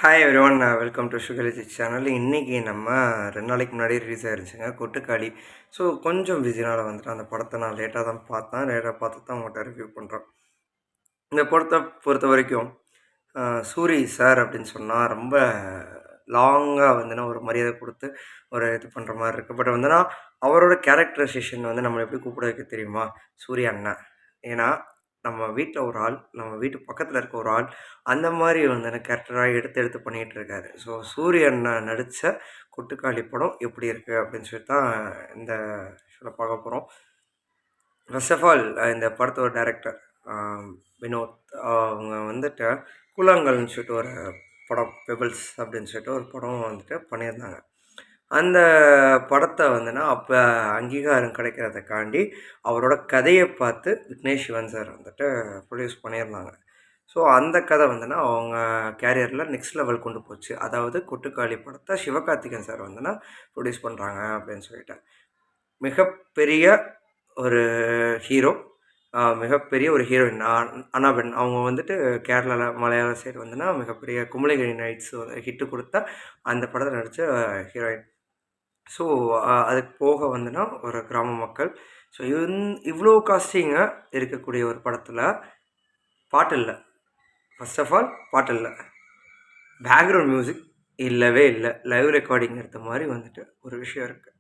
Hi everyone, welcome to சுகலிஜி channel. இன்றைக்கி நம்ம 2 நாளைக்கு முன்னாடி ரிலீஸ் ஆகிருச்சுங்க கொட்டுக்காளி. ஸோ கொஞ்சம் பிஸினால் வந்துட்டு அந்த படத்தை நான் லேட்டாக தான் பார்த்தேன். லேட்டாக பார்த்து தான் உங்கள்கிட்ட ரிவ்யூ பண்ணுறேன். இந்த படத்தை பொறுத்த வரைக்கும் சூரி சார் அப்படின்னு சொன்னால் ரொம்ப லாங்காக வந்துன்னா ஒரு மரியாதை கொடுத்து ஒரு இது பண்ணுற மாதிரி இருக்குது. பட் வந்துன்னா அவரோட கேரக்டரைசேஷன் வந்து நம்மளை எப்படி கூப்பிட வைக்க தெரியுமா? சூர்யா அண்ணன். ஏன்னா நம்ம வீட்டில் ஒரு ஆள், நம்ம வீட்டு பக்கத்தில் இருக்க ஒரு ஆள், அந்த மாதிரி வந்து கேரக்டராக எடுத்து பண்ணிகிட்டு இருக்காரு. ஸோ சூர்யா அண்ணன் நடித்த கொட்டுக்காளி படம் எப்படி இருக்குது அப்படின்னு சொல்லிட்டு தான் இந்த ஷோவில் பார்க்க போகிறோம். ஃபர்ஸ்ட் ஆஃப் ஆல் இந்த படத்தோட டைரக்டர் வினோத், அவங்க வந்துட்டு கூழாங்கல்னு சொல்லிட்டு ஒரு படம், பெபிள்ஸ் அப்படின்னு சொல்லிட்டு ஒரு படம் வந்துட்டு பண்ணியிருந்தாங்க. அந்த படத்தை வந்துன்னா அப்போ அங்கீகாரம் கிடைக்கிறதுக்காண்டி அவரோட கதையை பார்த்து விக்னேஷ் சிவன் சார் வந்துட்டு ப்ரொடியூஸ் பண்ணியிருந்தாங்க. ஸோ அந்த கதை வந்துன்னா அவங்க கேரியரில் நெக்ஸ்ட் லெவல் கொண்டு போச்சு. அதாவது கொட்டுக்காளி படத்தை சிவகார்த்திகேயன் சார் வந்துன்னா ப்ரொடியூஸ் பண்ணுறாங்க அப்படின்னு சொல்லிட்டு. மிகப்பெரிய ஒரு ஹீரோ, மிகப்பெரிய ஒரு ஹீரோயின் அனாபென். அவங்க வந்துட்டு கேரளாவில் மலையாள சைடு வந்துன்னா மிகப்பெரிய குமுளிகிரி நைட்ஸ் ஹிட்டு கொடுத்தா அந்த படத்தில் நடித்த ஹீரோயின். ஸோ அதுக்கு போக வந்துன்னா ஒரு கிராம மக்கள். ஸோ இவ்வளோ காஸ்டிங்காக இருக்கக்கூடிய ஒரு படத்தில் பாட்டு இல்லை. ஃபர்ஸ்ட் ஆஃப் ஆல் பாட்டு இல்லை, பேக்ரவுண்ட் மியூசிக் இல்லவே இல்லை. லைவ் ரெக்கார்டிங் எடுத்த மாதிரி வந்துட்டு ஒரு விஷயம் இருக்குது.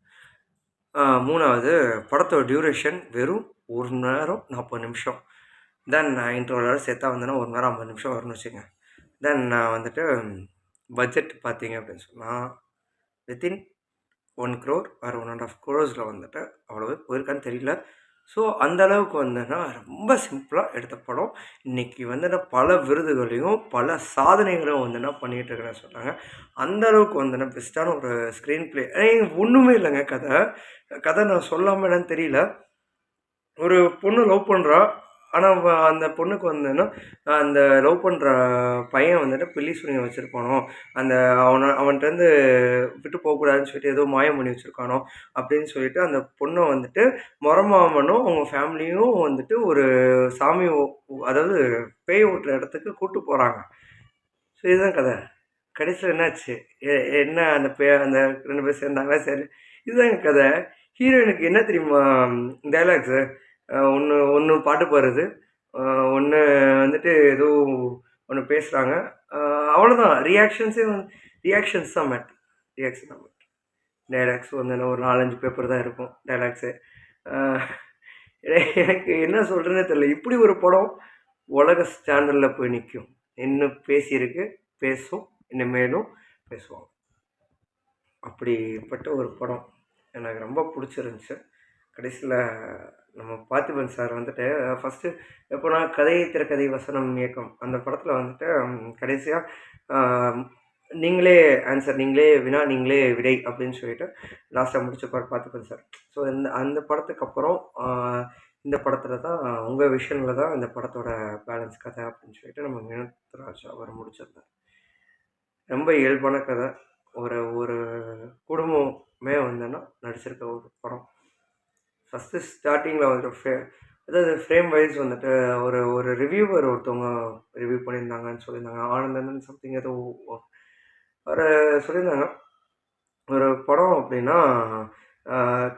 மூணாவது, படத்தோட டியூரேஷன் வெறும் 1 மணி நேரம் 40 நிமிஷம். தென் இன்ட்ரோவோட சேர்த்தா வந்துன்னா 1 மணி நேரம் 50 நிமிஷம் வரும்னு வச்சுங்க. தென் வந்துட்டு பட்ஜெட் பார்த்தீங்க அப்படின்னு சொன்னால் வித்தின் 1 crore ஆர் 1.5 crores வந்துட்டு அவ்வளோவே போயிருக்கான்னு தெரியல. ஸோ அந்த அளவுக்கு வந்துன்னா ரொம்ப சிம்பிளாக எடுத்த படம். இன்றைக்கி வந்துன்னா பல விருதுகளையும் பல சாதனைகளையும் வந்துன்னா பண்ணிகிட்டு இருக்கிறேன்னு சொல்கிறாங்க. அந்த அளவுக்கு வந்துன்னா பெஸ்ட்டான ஒரு ஸ்க்ரீன் ப்ளே. ஒன்றுமே இல்லைங்க. கதை நான் சொல்லாமல் என்னன்னு தெரியல. ஒரு பொண்ணு லவ் பண்ணுறா. ஆனால் அந்த பொண்ணுக்கு வந்துன்னா அந்த லவ் பண்ணுற பையன் வந்துட்டு பில்லி சூனியம் வச்சுருப்பானோ, அந்த அவன்கிட்டருந்து விட்டு போகக்கூடாதுன்னு சொல்லிட்டு ஏதோ மாயம் பண்ணி வச்சுருக்கானோ அப்படின்னு சொல்லிட்டு அந்த பொண்ணை வந்துட்டு மொரமாமனும் அவங்க ஃபேமிலியும் வந்துட்டு ஒரு சாமி அதாவது பேய் ஓட்டுற இடத்துக்கு கூப்பிட்டு போகிறாங்க. ஸோ இதுதான் கதை. கடைசியில் என்னாச்சு? என்ன அந்த அந்த 2 பேர் சேர்ந்தாங்களா? சரி, இதுதாங்க கதை. ஹீரோயினுக்கு என்ன தெரியுமா டைலாக்ஸு? ஒன்று பாட்டு பாடுறது, ஒன்று வந்துட்டு ஏதோ ஒன்று பேசுகிறாங்க. அவ்வளோதான். ரியாக்ஷன்ஸ் தான் மேட்ரு. ரியாக்ஷன் தான் மேட்ரு. டைலாக்ஸ் வந்து ஒரு 4-5 பேப்பர் தான் இருக்கும் டைலாக்ஸு. எனக்கு என்ன சொல்கிறேன்னே தெரியல. இப்படி ஒரு படம் உலக ஸ்டாண்டர்டில் போய் நிற்கும். இன்னும் பேசியிருக்கு, பேசும், இனிமேலும் பேசுவாங்க. அப்படிப்பட்ட ஒரு படம் எனக்கு ரொம்ப பிடிச்சிருந்துச்சி. கடைசியில் நம்ம பார்த்திபன் சார் வந்துட்டு ஃபஸ்ட்டு எப்போனா கதை திரைக்கதை வசனம் இயக்கம் அந்த படத்தில் வந்துட்டு கடைசியாக நீங்களே ஆன்சர், நீங்களே வினா, நீங்களே விடை அப்படின்னு சொல்லிட்டு லாஸ்ட்டாக முடிச்சப்பார் பார்த்திபன் சார். ஸோ அந்த படத்துக்கு அப்புறம் இந்த படத்தில் தான் உங்கள் விஷனில் தான் இந்த படத்தோட பேலன்ஸ் கதை அப்படின்னு சொல்லிட்டு நம்ம வினோத்ராஜ் அவர் முடிச்சிருந்தார். ரொம்ப இயல்பான கதை. ஒரு குடும்பமே வந்துன்னா நடிச்சிருக்க ஒரு படம். ஃபஸ்ட்டு ஸ்டார்டிங்கில் வந்துட்டு அதாவது ஃப்ரேம் வைஸ் வந்துட்டு ஒரு ரிவ்யூவர் ஒருத்தவங்க ரிவ்யூ பண்ணியிருந்தாங்கன்னு சொல்லியிருந்தாங்க. ஆனந்தன் சம்திங் ஏதோ ஒரு சொல்லியிருந்தாங்க. ஒரு படம் அப்படின்னா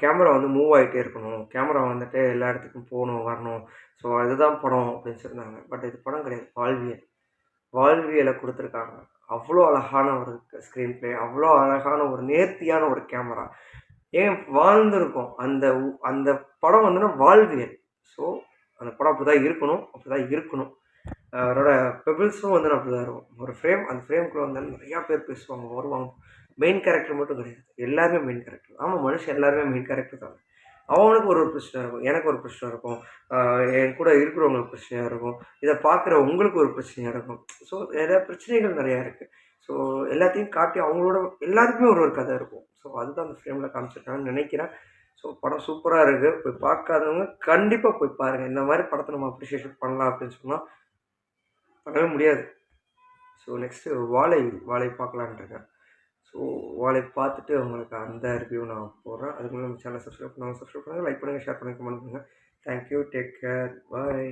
கேமரா வந்து மூவ் ஆகிட்டே இருக்கணும், கேமரா வந்துட்டு எல்லா இடத்துக்கும் போகணும் வரணும், ஸோ அதுதான் படம் அப்படின்னு சொல்லியிருந்தாங்க. பட் இது படம் கிடையாது, வாழ்வியலை கொடுத்துருக்காங்க. அவ்வளோ அழகான ஒரு ஸ்க்ரீன் ப்ளே, அவ்வளோ அழகான ஒரு நேர்த்தியான ஒரு கேமரா. வாழ்ந்திருக்கும் அந்த படம் வந்துன்னா வாழ்வியல். ஸோ அந்த படம் அப்படி தான் இருக்கணும். அவரோட பெபிள்ஸும் வந்து அப்படி தான் இருக்கும். ஒரு ஃப்ரேம், அந்த ஃப்ரேம்குள்ளே வந்தாலும் நிறையா பேர் பேசுவாங்க, வருவாங்க. மெயின் கேரக்டர் மட்டும் கிடையாது, எல்லாருமே மெயின் கேரக்டர். ஆமாம், மனுஷன் எல்லாருமே மெயின் கேரக்டர் தான். அவனுக்கு ஒரு பிரச்சனை இருக்கும், எனக்கு ஒரு பிரச்சனை இருக்கும், என் கூட இருக்கிறவங்களுக்கு பிரச்சனையாக இருக்கும், இதை பார்க்குற உங்களுக்கு ஒரு பிரச்சனையாக இருக்கும். ஸோ நிறையா பிரச்சனைகள் நிறையா இருக்குது. ஸோ எல்லாத்தையும் காட்டி அவங்களோட எல்லாருக்குமே ஒரு கதை இருக்கும். ஸோ அதுதான் அந்த ஃப்ரேமில் காமிச்சிருக்காங்கன்னு நினைக்கிறேன். ஸோ படம் சூப்பராக இருக்குது. போய் பார்க்காதவங்க கண்டிப்பாக போய் பாருங்கள். இந்த மாதிரி படத்தை நம்ம அப்ரிஷியேட் பண்ணலாம் அப்படின்னு சொன்னால் பண்ணவே முடியாது. ஸோ நெக்ஸ்ட்டு வாழை பார்க்கலான்ட்ருக்கேன். ஸோ வாழை பார்த்துட்டு உங்களுக்கு அந்த ரிவ்யூ நான் போடுறேன். அதுக்கு முன்னாடி நம்ம சேனலை சப்ஸ்கிரைப் பண்ணுங்கள், லைக் பண்ணுங்கள், ஷேர் பண்ணுங்கள், கமெண்ட் பண்ணுங்கள். தேங்க்யூ, டேக் கேர், பாய்.